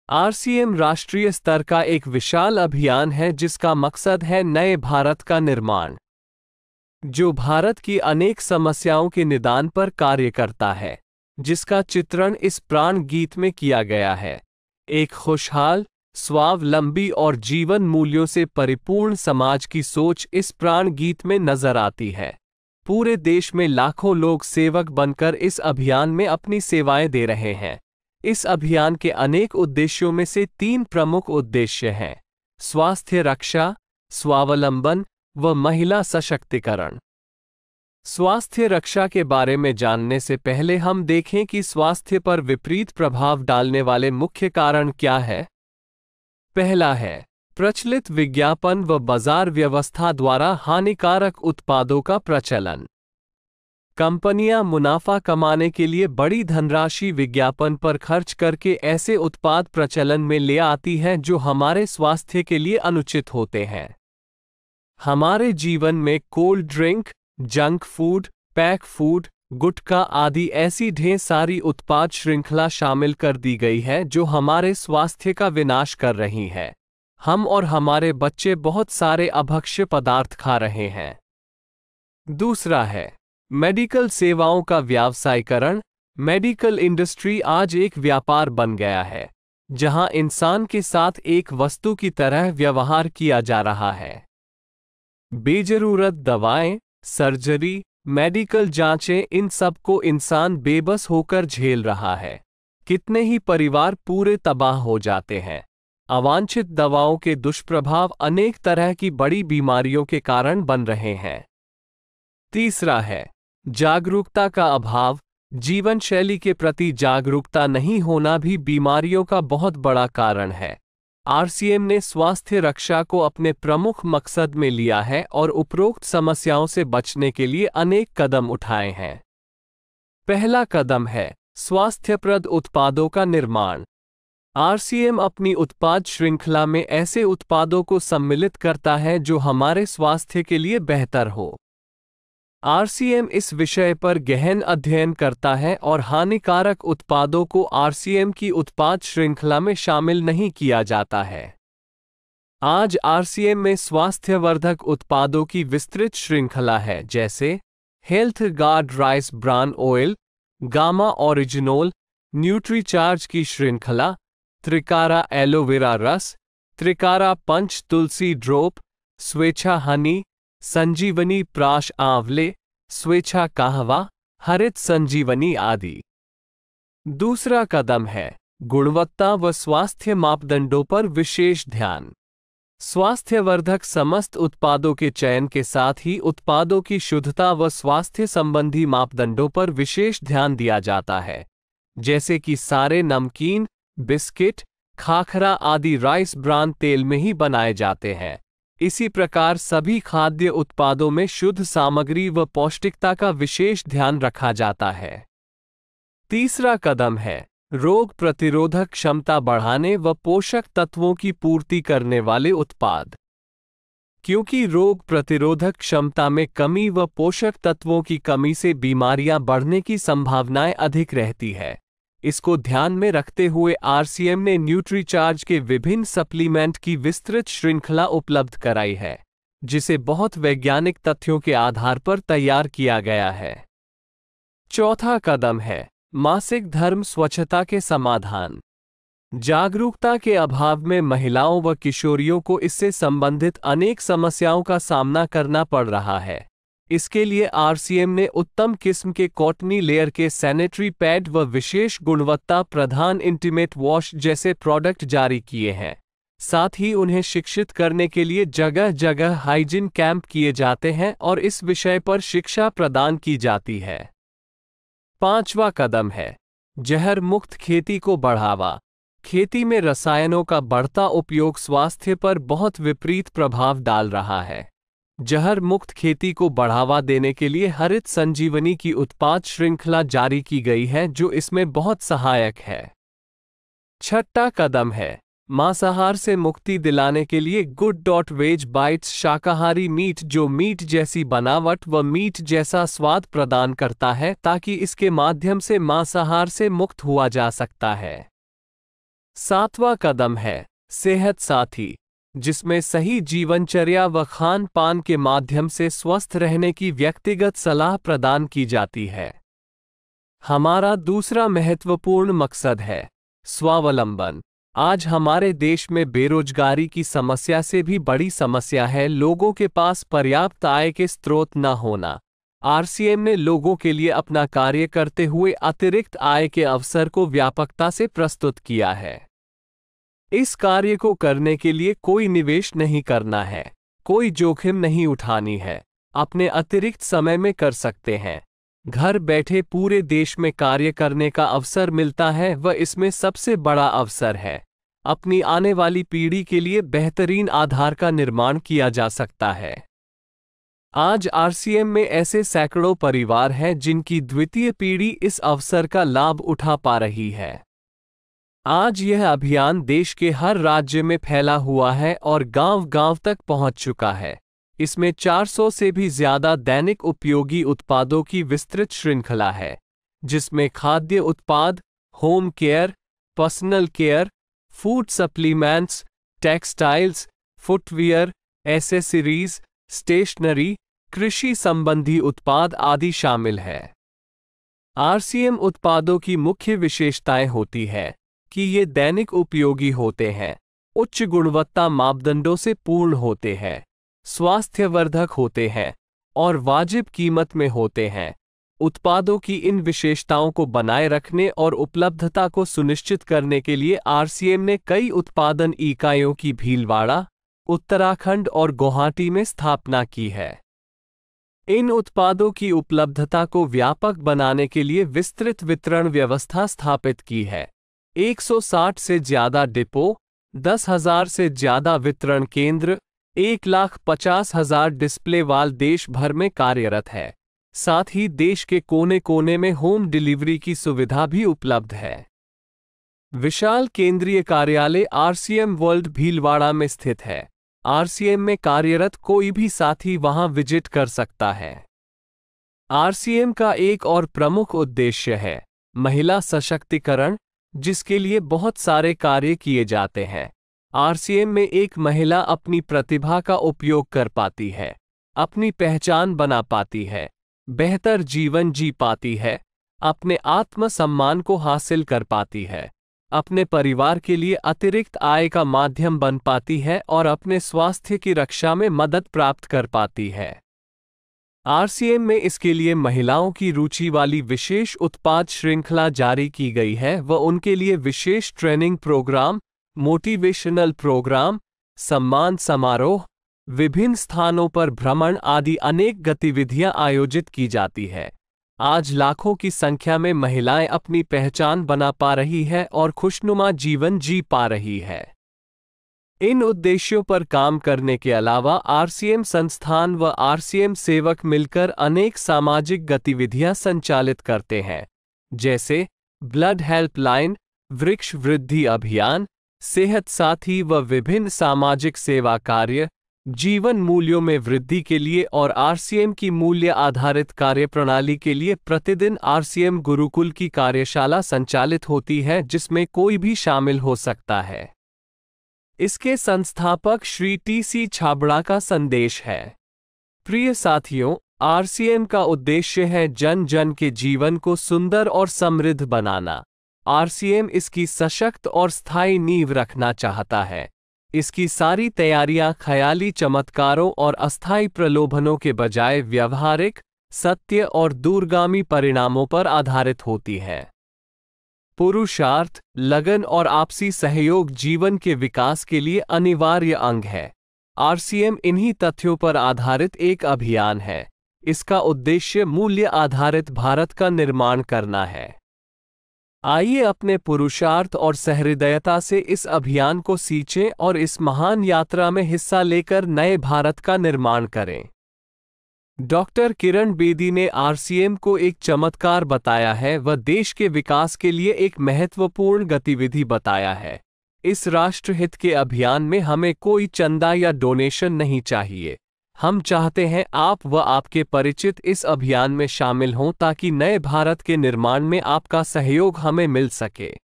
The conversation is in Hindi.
आरसीएम राष्ट्रीय स्तर का एक विशाल अभियान है जिसका मकसद है नए भारत का निर्माण, जो भारत की अनेक समस्याओं के निदान पर कार्य करता है, जिसका चित्रण इस प्राण गीत में किया गया है। एक खुशहाल, स्वावलंबी और जीवन मूल्यों से परिपूर्ण समाज की सोच इस प्राण गीत में नजर आती है। पूरे देश में लाखों लोग सेवक बनकर इस अभियान में अपनी सेवाएं दे रहे हैं। इस अभियान के अनेक उद्देश्यों में से 3 प्रमुख उद्देश्य हैं: स्वास्थ्य रक्षा, स्वावलंबन व महिला सशक्तिकरण। स्वास्थ्य रक्षा के बारे में जानने से पहले हम देखें कि स्वास्थ्य पर विपरीत प्रभाव डालने वाले मुख्य कारण क्या है। पहला है प्रचलित विज्ञापन व बाजार व्यवस्था द्वारा हानिकारक उत्पादों का प्रचलन। कंपनियां मुनाफा कमाने के लिए बड़ी धनराशि विज्ञापन पर खर्च करके ऐसे उत्पाद प्रचलन में ले आती हैं जो हमारे स्वास्थ्य के लिए अनुचित होते हैं। हमारे जीवन में cold drink, junk food, pack food, gutkha आदि ऐसी ढेर सारी उत्पाद श्रृंखला शामिल कर दी गई है जो हमारे स्वास्थ्य का विनाश कर रही है। हम और हमारे बच्चे बहुत सारे अभक्ष्य पदार्थ खा रहे हैं। दूसरा है मेडिकल सेवाओं का व्यावसायीकरण। मेडिकल इंडस्ट्री आज एक व्यापार बन गया है, जहां इंसान के साथ एक वस्तु की तरह व्यवहार किया जा रहा है। बेजरूरत दवाएं, सर्जरी, मेडिकल जांचें, इन सब को इंसान बेबस होकर झेल रहा है। कितने ही परिवार पूरे तबाह हो जाते हैं। अवांछित दवाओं के दुष्प्रभाव अनेक तरह की बड़ी बीमारियों के कारण बन रहे हैं। तीसरा है जागरूकता का अभाव। जीवन शैली के प्रति जागरूकता नहीं होना भी बीमारियों का बहुत बड़ा कारण है। आरसीएम ने स्वास्थ्य रक्षा को अपने प्रमुख मकसद में लिया है और उपरोक्त समस्याओं से बचने के लिए अनेक कदम उठाए हैं। पहला कदम है स्वास्थ्यप्रद उत्पादों का निर्माण। आरसीएम अपनी उत्पाद श्रृंखला में ऐसे उत्पादों को सम्मिलित करता है जो हमारे स्वास्थ्य के लिए बेहतर हो। आरसीएम इस विषय पर गहन अध्ययन करता है और हानिकारक उत्पादों को आरसीएम की उत्पाद श्रृंखला में शामिल नहीं किया जाता है। आज आरसीएम में स्वास्थ्यवर्धक उत्पादों की विस्तृत श्रृंखला है, जैसे health guard rice bran oil, gamma oryzanol, Nutricharge की श्रृंखला, त्रिकारा एलोवेरा रस, त्रिकारा पंच तुलसी ड्रॉप, स्वेच्छा हनी, संजीवनी प्राश आंवले, स्वेच्छा कहवा, हरित संजीवनी आदि। दूसरा कदम है गुणवत्ता व स्वास्थ्य मापदंडों पर विशेष ध्यान। स्वास्थ्यवर्धक समस्त उत्पादों के चयन के साथ ही उत्पादों की शुद्धता व स्वास्थ्य संबंधी मापदंडों पर विशेष ध्यान दिया जाता है, जैसे कि सारे नमकीन, बिस्किट, खाखरा आदि राइस ब्रान तेल में ही बनाए जाते हैं। इसी प्रकार सभी खाद्य उत्पादों में शुद्ध सामग्री व पौष्टिकता का विशेष ध्यान रखा जाता है। तीसरा कदम है रोग प्रतिरोधक क्षमता बढ़ाने व पोषक तत्वों की पूर्ति करने वाले उत्पाद। क्योंकि रोग प्रतिरोधक क्षमता में कमी व पोषक तत्वों की कमी से बीमारियां बढ़ने की संभावनाएं अधिक रहती है, इसको ध्यान में रखते हुए आरसीएम ने न्यूट्रीचार्ज के विभिन्न सप्लीमेंट की विस्तृत श्रृंखला उपलब्ध कराई है, जिसे बहुत वैज्ञानिक तथ्यों के आधार पर तैयार किया गया है। चौथा कदम है मासिक धर्म स्वच्छता के समाधान। जागरूकता के अभाव में महिलाओं व किशोरियों को इससे संबंधित अनेक समस्याओं का सामना करना पड़ रहा है। इसके लिए आरसीएम ने उत्तम किस्म के कॉटनी लेयर के सैनिटरी पैड व विशेष गुणवत्ता प्रधान इंटीमेट वॉश जैसे प्रोडक्ट जारी किए हैं। साथ ही उन्हें शिक्षित करने के लिए जगह जगह हाइजीन कैंप किए जाते हैं और इस विषय पर शिक्षा प्रदान की जाती है। पांचवा कदम है जहर मुक्त खेती को बढ़ावा। खेती में रसायनों का बढ़ता उपयोग स्वास्थ्य पर बहुत विपरीत प्रभाव डाल रहा है। जहर मुक्त खेती को बढ़ावा देने के लिए हरित संजीवनी की उत्पाद श्रृंखला जारी की गई है, जो इसमें बहुत सहायक है। छठा कदम है मांसाहार से मुक्ति दिलाने के लिए गुड.वेज बाइट्स शाकाहारी मीट, जो मीट जैसी बनावट व मीट जैसा स्वाद प्रदान करता है, ताकि इसके माध्यम से मांसाहार से मुक्त हुआ जा सकता है। 7वां कदम है सेहत साथी, जिसमें सही जीवनचर्या व खान पान के माध्यम से स्वस्थ रहने की व्यक्तिगत सलाह प्रदान की जाती है। हमारा दूसरा महत्वपूर्ण मकसद है स्वावलंबन। आज हमारे देश में बेरोजगारी की समस्या से भी बड़ी समस्या है लोगों के पास पर्याप्त आय के स्रोत न होना। आरसीएम ने लोगों के लिए अपना कार्य करते हुए अतिरिक्त आय के अवसर को व्यापकता से प्रस्तुत किया है। इस कार्य को करने के लिए कोई निवेश नहीं करना है, कोई जोखिम नहीं उठानी है, अपने अतिरिक्त समय में कर सकते हैं। घर बैठे पूरे देश में कार्य करने का अवसर मिलता है व इसमें सबसे बड़ा अवसर है अपनी आने वाली पीढ़ी के लिए बेहतरीन आधार का निर्माण किया जा सकता है। आज आरसीएम में ऐसे सैकड़ों परिवार हैं जिनकी द्वितीय पीढ़ी इस अवसर का लाभ उठा पा रही है। आज यह अभियान देश के हर राज्य में फैला हुआ है और गांव-गांव तक पहुंच चुका है। इसमें 400 से भी ज्यादा दैनिक उपयोगी उत्पादों की विस्तृत श्रृंखला है, जिसमें खाद्य उत्पाद, home care, personal care, food supplements, textiles, footwear, accessories, stationery, कृषि संबंधी उत्पाद आदि शामिल है। आरसीएम उत्पादों की मुख्य विशेषताएं होती है कि ये दैनिक उपयोगी होते हैं, उच्च गुणवत्ता मापदंडों से पूर्ण होते हैं, स्वास्थ्यवर्धक होते हैं और वाजिब कीमत में होते हैं। उत्पादों की इन विशेषताओं को बनाए रखने और उपलब्धता को सुनिश्चित करने के लिए आरसीएम ने कई उत्पादन इकाइयों की भीलवाड़ा, उत्तराखंड और गुवाहाटी में स्थापना की है। इन उत्पादों की उपलब्धता को व्यापक बनाने के लिए विस्तृत वितरण व्यवस्था स्थापित की है। 160 से ज्यादा डिपो, 10,000 से ज्यादा वितरण केंद्र, 1,50,000 डिस्प्ले वाल देश भर में कार्यरत है। साथ ही देश के कोने कोने में होम डिलीवरी की सुविधा भी उपलब्ध है। विशाल केंद्रीय कार्यालय आरसीएम वर्ल्ड भीलवाड़ा में स्थित है। आरसीएम में कार्यरत कोई भी साथी वहां विजिट कर सकता है। आरसीएम का एक और प्रमुख उद्देश्य है महिला सशक्तिकरण, जिसके लिए बहुत सारे कार्य किए जाते हैं। आरसीएम में एक महिला अपनी प्रतिभा का उपयोग कर पाती है, अपनी पहचान बना पाती है, बेहतर जीवन जी पाती है, अपने आत्मसम्मान को हासिल कर पाती है, अपने परिवार के लिए अतिरिक्त आय का माध्यम बन पाती है और अपने स्वास्थ्य की रक्षा में मदद प्राप्त कर पाती है। आरसीएम में इसके लिए महिलाओं की रुचि वाली विशेष उत्पाद श्रृंखला जारी की गई है व उनके लिए विशेष ट्रेनिंग प्रोग्राम, मोटिवेशनल प्रोग्राम, सम्मान समारोह, विभिन्न स्थानों पर भ्रमण आदि अनेक गतिविधियां आयोजित की जाती है। आज लाखों की संख्या में महिलाएं अपनी पहचान बना पा रही है और खुशनुमा जीवन जी पा रही है। इन उद्देश्यों पर काम करने के अलावा आरसीएम संस्थान व आरसीएम सेवक मिलकर अनेक सामाजिक गतिविधियां संचालित करते हैं, जैसे ब्लड हेल्पलाइन, वृक्ष वृद्धि अभियान, सेहत साथी व विभिन्न सामाजिक सेवा कार्य, जीवन मूल्यों में वृद्धि के लिए और आरसीएम की मूल्य आधारित कार्यप्रणाली के लिए प्रतिदिन आरसीएम गुरुकुल की कार्यशाला संचालित होती है, जिसमें कोई भी शामिल हो सकता है। इसके संस्थापक श्री टी.सी. छाबड़ा का संदेश है। प्रिय साथियों, आरसीएम का उद्देश्य है जन जन के जीवन को सुंदर और समृद्ध बनाना। आरसीएम इसकी सशक्त और स्थायी नींव रखना चाहता है। इसकी सारी तैयारियां ख्याली चमत्कारों और अस्थायी प्रलोभनों के बजाय व्यवहारिक, सत्य और दूरगामी परिणामों पर आधारित होती है। पुरुषार्थ, लगन और आपसी सहयोग जीवन के विकास के लिए अनिवार्य अंग है। आरसीएम इन्हीं तथ्यों पर आधारित एक अभियान है। इसका उद्देश्य मूल्य आधारित भारत का निर्माण करना है। आइए अपने पुरुषार्थ और सहृदयता से इस अभियान को सींचें और इस महान यात्रा में हिस्सा लेकर नए भारत का निर्माण करें। डॉक्टर किरण बेदी ने आरसीएम को एक चमत्कार बताया है व देश के विकास के लिए एक महत्वपूर्ण गतिविधि बताया है। इस राष्ट्रहित के अभियान में हमें कोई चंदा या डोनेशन नहीं चाहिए। हम चाहते हैं आप व आपके परिचित इस अभियान में शामिल हों ताकि नए भारत के निर्माण में आपका सहयोग हमें मिल सके।